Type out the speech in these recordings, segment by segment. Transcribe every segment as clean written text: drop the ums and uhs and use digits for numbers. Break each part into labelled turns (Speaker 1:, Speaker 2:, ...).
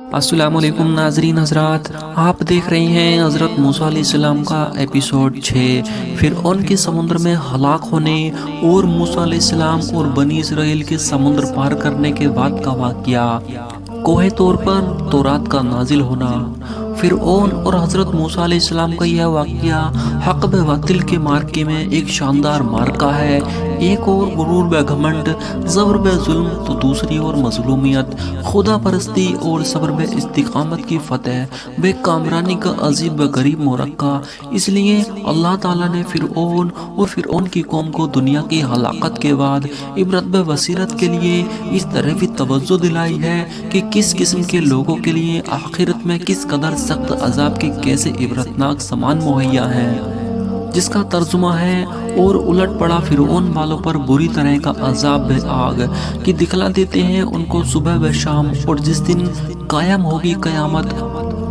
Speaker 1: السلام علیکم ناظرین حضرات، آپ دیکھ رہے ہیں حضرت موسیٰ علیہ السلام کا ایپیسوڈ 6 فرعون کے سمندر میں ہلاک ہونے اور موسیٰ علیہ السلام اور بنی اسرائیل کے سمندر پار کرنے کے بعد کا واقعہ۔ کوہ طور پر تورات کا نازل ہونا۔ فرعون اور حضرت موسیٰ علیہ السلام کا یہ واقعہ حق بے باطل کے مارکے میں ایک شاندار مارکہ ہے۔ ایک اور غرور بے گھمنڈ، زبر بے ظلم تو دوسری اور مظلومیت، خدا پرستی اور صبر بے استقامت کی فتح، بے کامرانی کا عجیب بے غریب مرقع۔ اس لیے اللہ تعالیٰ نے فرعون اور فرعون کی قوم کو دنیا کی ہلاکت کے بعد عبرت بے بصیرت کے لیے اس طرح بھی توجہ دلائی ہے کہ کس قسم کے لوگوں کے لیے آخرت میں کس قدر سخت عذاب کے کیسے عبرتناک سامان مہیا ہے، جس کا ترجمہ ہے اور الٹ پڑا فرعون والوں پر بری طرح کا عذاب بے آگ کہ دکھلا دیتے ہیں ان کو صبح و شام، اور جس دن قائم ہوگی قیامت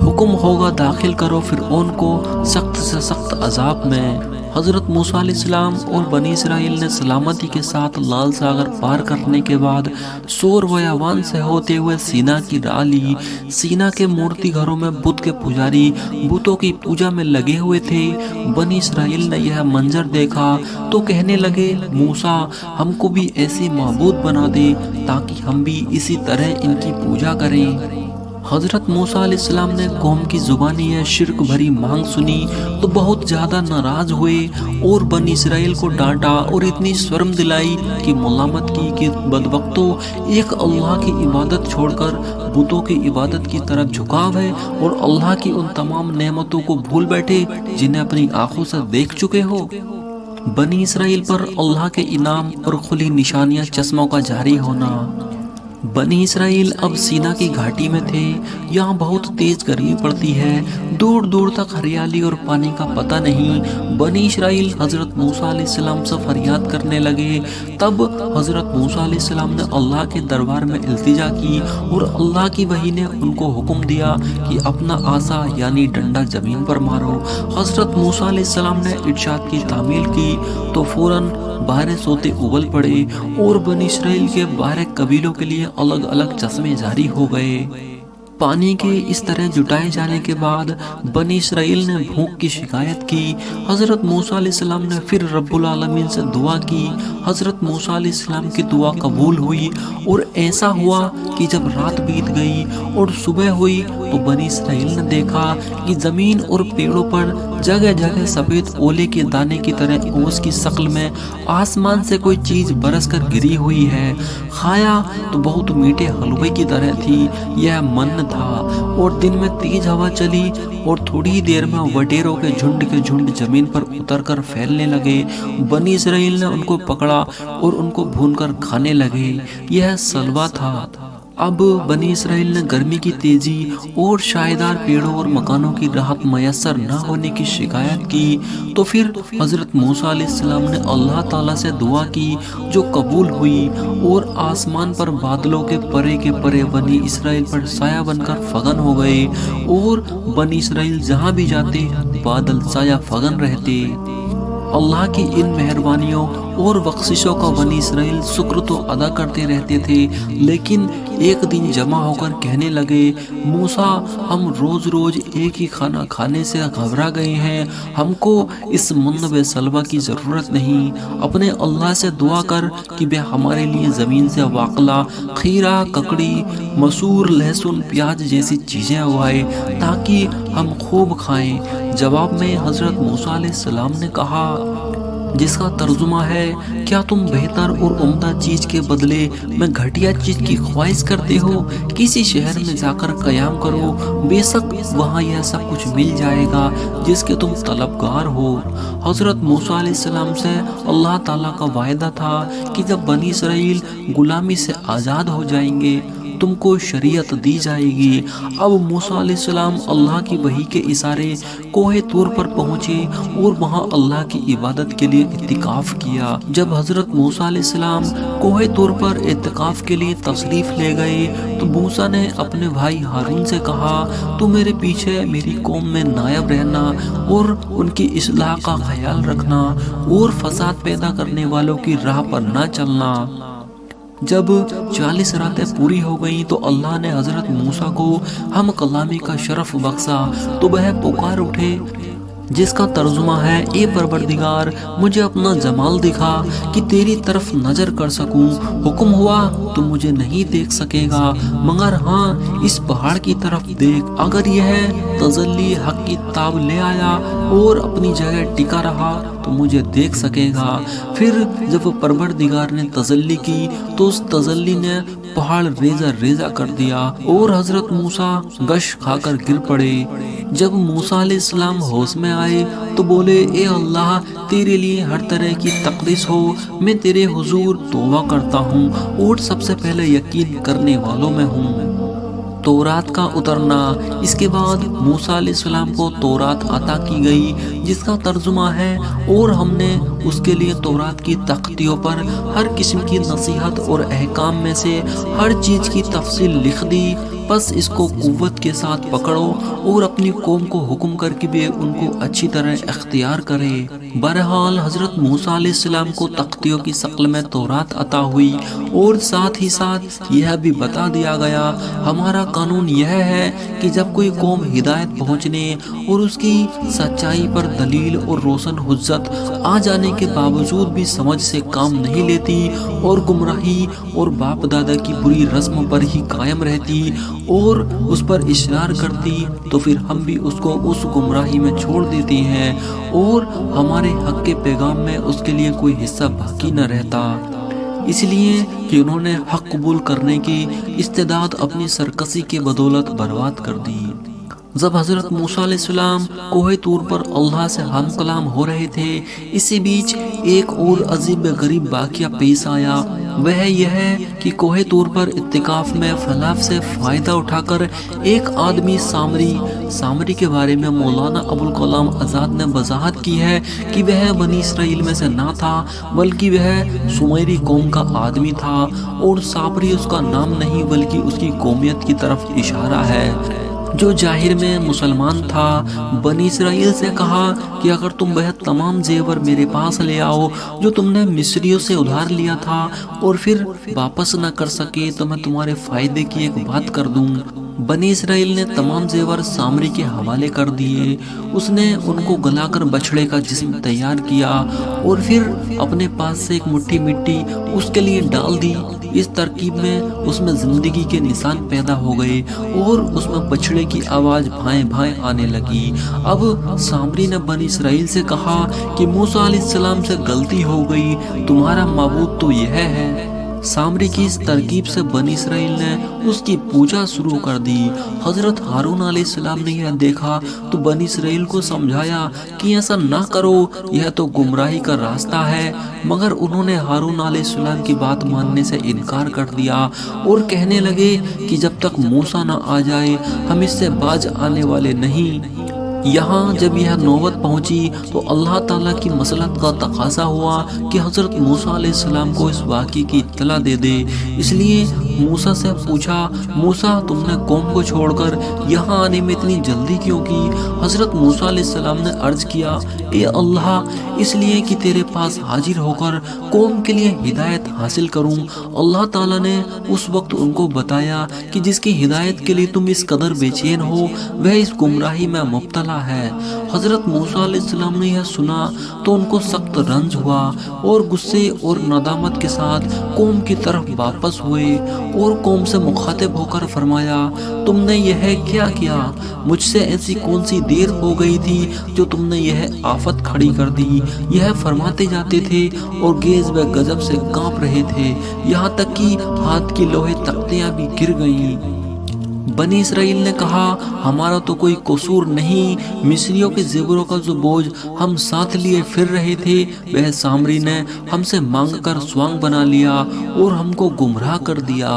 Speaker 1: حکم ہوگا داخل کرو فرعون کو سخت سے سخت عذاب میں۔ حضرت موسیٰ علیہ السلام اور بنی اسرائیل نے سلامتی کے ساتھ لال ساگر پار کرنے کے بعد سور و یاوان سے ہوتے ہوئے سینا کی راہ لی۔ سینا کے مورتی گھروں میں بت کے پجاری بتوں کی پوجا میں لگے ہوئے تھے۔ بنی اسرائیل نے یہ منظر دیکھا تو کہنے لگے، موسیٰ ہم کو بھی ایسی معبود بنا دے تاکہ ہم بھی اسی طرح ان کی پوجا کریں۔ حضرت موسیٰ علیہ السلام نے قوم کی زبانی یہ شرک بھری مانگ سنی تو بہت زیادہ ناراض ہوئے اور بنی اسرائیل کو ڈانٹا اور اتنی شرم دلائی کہ ملامت کی کہ بدبختو، ایک اللہ کی عبادت چھوڑ کر بتوں کی عبادت کی طرف جھکاو ہے اور اللہ کی ان تمام نعمتوں کو بھول بیٹھے جنہیں اپنی آنکھوں سے دیکھ چکے ہو۔ بنی اسرائیل پر اللہ کے انعام اور کھلی نشانیاں چشموں کا جاری ہونا۔ بنی اسرائیل اب سینا کی گھاٹی میں تھے۔ یہاں بہت تیز گرمی پڑتی ہے، دور دور تک ہریالی اور پانی کا پتہ نہیں۔ بنی اسرائیل حضرت موسیٰ علیہ السلام سے فریاد کرنے لگے۔ تب حضرت موسیٰ علیہ السلام نے اللہ کے دربار میں التجا کی اور اللہ کی وحی نے ان کو حکم دیا کہ اپنا عصا یعنی ڈنڈا زمین پر مارو۔ حضرت موسیٰ علیہ السلام نے ارشاد کی تعمیل کی تو فوراً باہر سوتے اگل پڑے اور بنی اسرائیل کے باہر قبیلوں کے لیے الگ الگ چشمے جاری ہو گئے۔ پانی کے اس طرح جٹائے جانے کے بعد بنی اسرائیل نے بھوک کی شکایت کی۔ حضرت موسیٰ علیہ السلام نے پھر رب العالمین سے دعا کی۔ حضرت موسیٰ علیہ السلام کی دعا قبول ہوئی اور ایسا ہوا کہ جب رات بیت گئی اور صبح ہوئی تو بنی اسرائیل نے دیکھا کہ زمین اور پیڑوں پر جگہ جگہ سفید اولے کے دانے کی طرح اوس کی شکل میں آسمان سے کوئی چیز برس کر گری ہوئی ہے۔ کھایا تو بہت میٹھے حلوے کی طرح تھی۔ یہ من تھا اور دن میں تیز ہوا چلی اور تھوڑی دیر میں وڈیروں کے جھنڈ زمین پر اتر کر پھیلنے لگے۔ بنی اسرائیل نے ان کو پکڑا اور ان کو بھون کر کھانے لگے۔ یہ سلوا تھا۔ اب بنی اسرائیل نے گرمی کی تیزی اور شائیدار پیڑوں اور مکانوں کی راحت میسر نہ ہونے کی شکایت کی تو پھر حضرت موسیٰ علیہ السلام نے اللہ تعالیٰ سے دعا کی جو قبول ہوئی، اور آسمان پر بادلوں کے پرے بنی اسرائیل پر سایہ بن کر فغن ہو گئے، اور بنی اسرائیل جہاں بھی جاتے بادل سایہ فغن رہتے۔ اللہ کی ان مہربانیوں اور بخششوں کا بنی اسرائیل شکر تو ادا کرتے رہتے تھے، لیکن ایک دن جمع ہو کر کہنے لگے، موسیٰ ہم روز روز ایک ہی کھانا کھانے سے گھبرا گئے ہیں، ہم کو اس منبع سلوہ کی ضرورت نہیں۔ اپنے اللہ سے دعا کر کہ وہ ہمارے لیے زمین سے واقلا کھیرا، ککڑی، مسور، لہسن، پیاز جیسی چیزیں اگائے تاکہ ہم خوب کھائیں۔ جواب میں حضرت موسیٰ علیہ السلام نے کہا، جس کا ترجمہ ہے، کیا تم بہتر اور عمدہ چیز کے بدلے میں گھٹیا چیز کی خواہش کرتے ہو؟ کسی شہر میں جا کر قیام کرو، بے شک وہاں یہ سب کچھ مل جائے گا جس کے تم طلبگار ہو۔ حضرت موسیٰ علیہ السلام سے اللہ تعالیٰ کا وعدہ تھا کہ جب بنی اسرائیل غلامی سے آزاد ہو جائیں گے تم کو شریعت دی جائے گی۔ اب موسیٰ علیہ السلام اللہ کی وحی کے اشارے کوہ طور پر پہنچے اور وہاں اللہ کی عبادت کے لیے اعتکاف کیا۔ جب حضرت موسیٰ علیہ السلام کوہ طور پر اعتکاف کے لیے تشریف لے گئے تو موسیٰ نے اپنے بھائی ہارون سے کہا، تو میرے پیچھے میری قوم میں نائب رہنا اور ان کی اصلاح کا خیال رکھنا اور فساد پیدا کرنے والوں کی راہ پر نہ چلنا۔ جب 40 راتیں پوری ہو گئیں تو اللہ نے حضرت موسیٰ کو ہم کلامی کا شرف بخشا تو وہ پکار اٹھے، جس کا ترجمہ ہے، اے پروردگار مجھے اپنا جمال دکھا کہ تیری طرف نظر کر سکوں۔ حکم ہوا تو مجھے نہیں دیکھ سکے گا، مگر ہاں اس پہاڑ کی طرف دیکھ، اگر یہ تجلی حق کی تاب لے آیا اور اپنی جگہ ٹکا رہا تو مجھے دیکھ سکے گا۔ پھر جب پروردگار نے تجلی کی تو اس تجلی نے پہاڑ ریزہ ریزہ کر دیا اور حضرت موسیٰ گش کھا کر گر پڑے۔ جب موسیٰ علیہ السلام ہوش میں آئے تو بولے، اے اللہ تیرے لیے ہر طرح کی تقدیس ہو، میں تیرے حضور توبہ کرتا ہوں اور سب سے پہلے یقین کرنے والوں میں ہوں۔ تورات کا اترنا۔ اس کے بعد موسیٰ علیہ السلام کو تورات عطا کی گئی، جس کا ترجمہ ہے، اور ہم نے اس کے لیے تورات کی تختیوں پر ہر قسم کی نصیحت اور احکام میں سے ہر چیز کی تفصیل لکھ دی، بس اس کو قوت کے ساتھ پکڑو اور اپنی قوم کو حکم کر کے بھی ان کو اچھی طرح اختیار کرے۔ بہرحال حضرت موسیٰ علیہ السلام کو تختیوں کی شکل میں تورات عطا ہوئی اور ساتھ ہی ساتھ یہ بھی بتا دیا گیا، ہمارا قانون یہ ہے کہ جب کوئی قوم ہدایت پہنچنے اور اس کی سچائی پر دلیل اور روشن حجت آ جانے کے باوجود بھی سمجھ سے کام نہیں لیتی اور گمراہی اور باپ دادا کی بری رسم پر ہی قائم رہتی اور اس پر اصرار کرتی، تو پھر ہم بھی اس کو اس گمراہی میں چھوڑ دیتے ہیں اور ہمارے حق کے پیغام میں اس کے لیے کوئی حصہ باقی نہ رہتا، اس لیے کہ انہوں نے حق قبول کرنے کی استعداد اپنی سرکشی کی بدولت برباد کر دی۔ جب حضرت موسیٰ علیہ السلام کوہ طور پر اللہ سے ہم کلام ہو رہے تھے، اسی بیچ ایک اور عجیب غریب واقعہ پیش آیا۔ وہ یہ ہے کہ کوہ طور پر اعتکاف میں فلاح سے فائدہ اٹھا کر ایک آدمی سامری کے بارے میں مولانا ابوالکلام آزاد نے وضاحت کی ہے کہ وہ بنی اسرائیل میں سے نہ تھا بلکہ وہ سمیری قوم کا آدمی تھا، اور سامری اس کا نام نہیں بلکہ اس کی قومیت کی طرف اشارہ ہے، جو ظاہر میں مسلمان تھا۔ بنی اسرائیل سے کہا کہ اگر تم وہ تمام زیور میرے پاس لے آؤ جو تم نے مصریوں سے ادھار لیا تھا اور پھر واپس نہ کر سکے تو میں تمہارے فائدے کی ایک بات کر دوں۔ بنی اسرائیل نے تمام زیور سامری کے حوالے کر دیے۔ اس نے ان کو گلا کر بچھڑے کا جسم تیار کیا اور پھر اپنے پاس سے ایک مٹھی مٹی اس کے لیے ڈال دی۔ اس ترکیب میں اس میں زندگی کے نشان پیدا ہو گئے اور اس میں بچھڑے کی آواز بھائیں بھائیں آنے لگی۔ اب سامری نے بنی اسرائیل سے کہا کہ موسیٰ علیہ السلام سے غلطی ہو گئی، تمہارا معبود تو یہ ہے۔ سامری کی اس ترکیب سے بنی اسرائیل نے اس کی پوجا شروع کر دی۔ حضرت ہارون علیہ السلام نے یہ دیکھا تو بنی اسرائیل کو سمجھایا کہ ایسا نہ کرو، یہ تو گمراہی کا راستہ ہے، مگر انہوں نے ہارون علیہ السلام کی بات ماننے سے انکار کر دیا اور کہنے لگے کہ جب تک موسیٰ نہ آ جائے ہم اس سے باز آنے والے نہیں۔ یہاں جب یہ نوبت پہنچی تو اللہ تعالیٰ کی مصلحت کا تقاضا ہوا کہ حضرت موسیٰ علیہ السلام کو اس واقعے کی اطلاع دے دے۔ اس لیے موسیٰ سے پوچھا، موسیٰ تم نے قوم کو چھوڑ کر یہاں آنے میں اتنی جلدی کیوں کی؟ حضرت موسیٰ علیہ السلام نے عرض کیا، اے اللہ، اس لیے کہ تیرے پاس حاضر ہو کر قوم کے لیے ہدایت حاصل کروں۔ اللہ تعالیٰ نے اس وقت ان کو بتایا کہ جس کی ہدایت کے لیے تم اس قدر بے چین ہو وہ اس گمراہی میں مبتلا ہے۔ حضرت موسیٰ علیہ السلام نے یہ سنا تو ان کو سخت رنج ہوا اور غصے اور ندامت کے ساتھ قوم کی طرف واپس ہوئے اور قوم سے مخاطب ہو کر فرمایا، تم نے یہ کیا کیا؟ مجھ سے ایسی کون سی دیر ہو گئی تھی جو تم نے یہ آفت کھڑی کر دی؟ یہ فرماتے جاتے تھے اور گیز و غضب سے کانپ رہے تھے، یہاں تک کہ ہاتھ کی لوہے تختیاں بھی گر گئیں۔ بنی اسرائیل نے کہا، ہمارا تو کوئی قصور نہیں، مصریوں کے زیوروں کا جو بوجھ ہم ساتھ لیے پھر رہے تھے وہ سامری نے ہم سے مانگ کر سوانگ بنا لیا اور ہم کو گمراہ کر دیا۔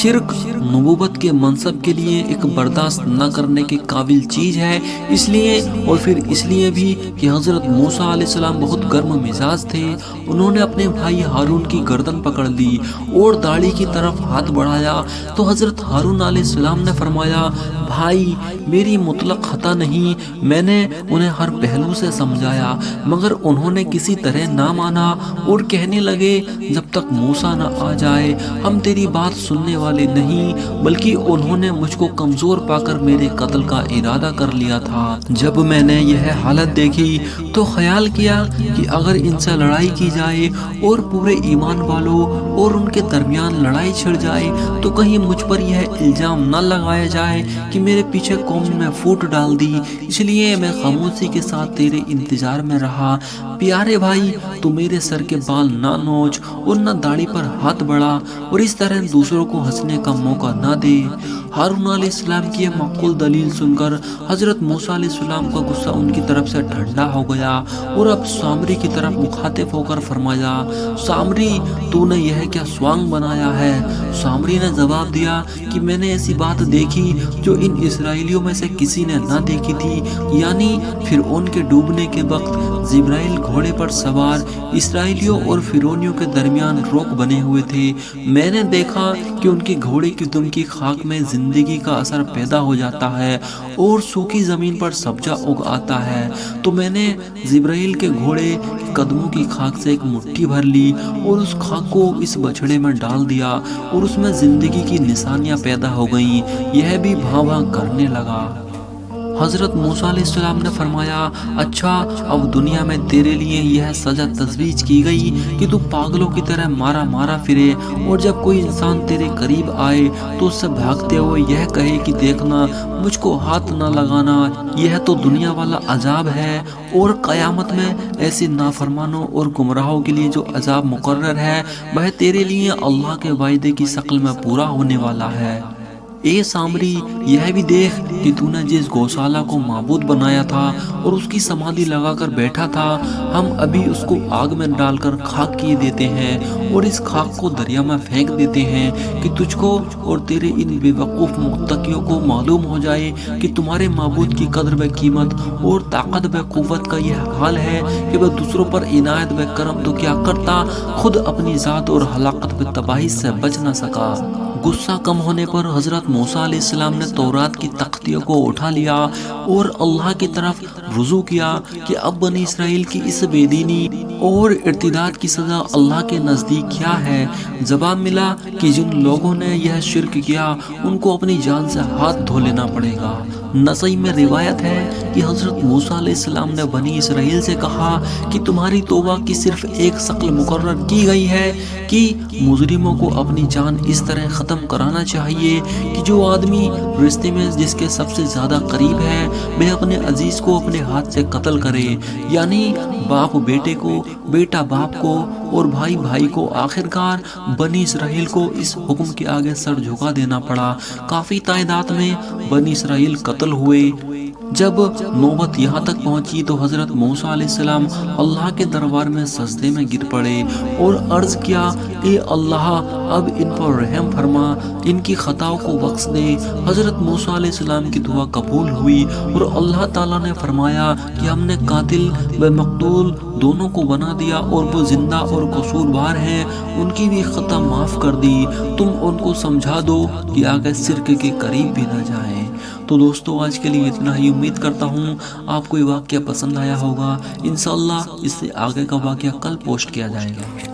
Speaker 1: شرک نبوت کے منصب کے لیے ایک برداشت نہ کرنے کے قابل چیز ہے، اس لیے اور پھر اس لیے بھی کہ حضرت موسیٰ علیہ السلام بہت گرم مزاج تھے۔ انہوں نے اپنے بھائی ہارون کی گردن پکڑ لی اور داڑھی کی طرف ہاتھ بڑھایا تو حضرت ہارون علیہ السلام نے فرمایا، بھائی میری مطلق خطا نہیں، میں نے انہیں ہر پہلو سے سمجھایا مگر انہوں نے کسی طرح نہ مانا اور کہنے لگے جب تک موسیٰ نہ آ جائے ہم تیری بات سننے والے نہیں، بلکہ انہوں نے مجھ کو کمزور پا کر میرے قتل کا ارادہ کر لیا تھا۔ جب میں نے یہ حالت دیکھی تو خیال کیا کہ اگر ان سے لڑائی کی جائے اور پورے ایمان والوں اور ان کے درمیان لڑائی چھڑ جائے تو کہیں مجھ پر یہ الزام نہ لگایا جائے کہ میرے پیچھے قوم نے پھوٹ ڈال دی، اس لیے میں خاموشی کے ساتھ تیرے انتظار میں رہا۔ پیارے بھائی، تو میرے سر کے بال نہ نوچ اور نہ داڑھی پر ہاتھ بڑھا اور اس طرح دوسروں کو ہنسنے کا موقع نہ دے۔ ہارون علیہ السلام کی یہ معقول دلیل سن کر حضرت موسیٰ علیہ السلام کا غصہ ان کی طرف سے ٹھنڈا ہو گیا اور اب سامری کی طرف مخاطب ہو کر فرمایا، سامری تو نے یہ کیا سوانگ بنایا ہے؟ سامری نے جواب دیا کہ میں نے ایسی بات دیکھی جو ان اسرائیلیوں میں سے کسی نے نہ دیکھی تھی، یعنی فرعون کے ڈوبنے کے وقت جبرائیل گھوڑے پر سوار اسرائیلیوں اور فرعونیوں کے درمیان روک بنے ہوئے تھے۔ میں نے دیکھا کہ ان کی گھوڑے کی دم کی خاک میں زندگی کا اثر پیدا ہو جاتا ہے اور سوکھی زمین پر سبزہ اگ آتا ہے، تو میں نے جبرائیل کے گھوڑے کے قدموں کی خاک سے ایک مٹھی بھر لی اور اس خاک کو اس بچھڑے میں ڈال دیا اور اس میں زندگی کی نشانیاں پیدا ہو گئیں، یہ بھی بھاں بھاں کرنے لگا۔ حضرت موسیٰ علیہ السلام نے فرمایا، اچھا اب دنیا میں تیرے لیے یہ سزا تجویز کی گئی کہ تو پاگلوں کی طرح مارا مارا پھرے اور جب کوئی انسان تیرے قریب آئے تو اس سے بھاگتے ہوئے یہ کہے کہ دیکھنا مجھ کو ہاتھ نہ لگانا، یہ تو دنیا والا عذاب ہے، اور قیامت میں ایسے نافرمانوں اور گمراہوں کے لیے جو عذاب مقرر ہے وہ تیرے لیے اللہ کے وعدے کی شکل میں پورا ہونے والا ہے۔ اے سامری، یہ بھی دیکھ کہ تو نے جس گوشالہ کو معبود بنایا تھا اور اس کی سمادھی لگا کر بیٹھا تھا، ہم ابھی اس کو آگ میں ڈال کر خاک کیے دیتے ہیں اور اس خاک کو دریا میں پھینک دیتے ہیں کہ تجھ کو اور تیرے ان بے وقوف متقیوں کو معلوم ہو جائے کہ تمہارے معبود کی قدر و قیمت اور طاقت و قوت کا یہ حال ہے کہ وہ دوسروں پر عنایت و کرم تو کیا کرتا، خود اپنی ذات اور ہلاکت و تباہی سے بچ نہ سکا۔ غصہ کم ہونے پر حضرت موسیٰ علیہ السلام نے تورات کی تختیوں کو اٹھا لیا اور اللہ کی طرف رجوع کیا کہ اب بنی اسرائیل کی اس بے دینی اور ارتداد کی سزا اللہ کے نزدیک کیا ہے۔ جواب ملا کہ جن لوگوں نے یہ شرک کیا ان کو اپنی جان سے ہاتھ دھو لینا پڑے گا۔ نسائی میں روایت ہے کہ حضرت موسیٰ علیہ السلام نے بنی اسرائیل سے کہا کہ تمہاری توبہ کی صرف ایک شکل مقرر کی گئی ہے کہ مجرموں کو اپنی جان اس طرح ختم کرانا چاہیے کہ جو آدمی رشتے میں جس کے سب سے زیادہ قریب ہے وہ اپنے عزیز کو اپنے ہاتھ سے قتل کرے، یعنی باپ بیٹے کو، بیٹا باپ کو اور بھائی بھائی کو۔ آخرکار بنی اسرائیل کو اس حکم کے آگے سر جھکا دینا پڑا۔ کافی تعداد میں بنی اسرائیل قتل ہوئے۔ جب نوبت یہاں تک پہنچی تو حضرت موسیٰ علیہ السلام اللہ کے دربار میں سجدے میں گر پڑے اور عرض کیا، اے اللہ اب ان پر رحم فرما، ان کی خطاؤں کو بخش دے۔ حضرت موسیٰ علیہ السلام کی دعا قبول ہوئی اور اللہ تعالیٰ نے فرمایا کہ ہم نے قاتل و مقتول دونوں کو بنا دیا اور وہ زندہ اور قصوروار ہیں، ان کی بھی خطا معاف کر دی، تم ان کو سمجھا دو کہ آگے شرک کے قریب بھی نہ جائیں۔ تو دوستو آج کے لیے اتنا ہی، امید کرتا ہوں آپ کو یہ واقعہ پسند آیا ہوگا۔ انشاءاللہ اس سے آگے کا واقعہ کل پوسٹ کیا جائے گا۔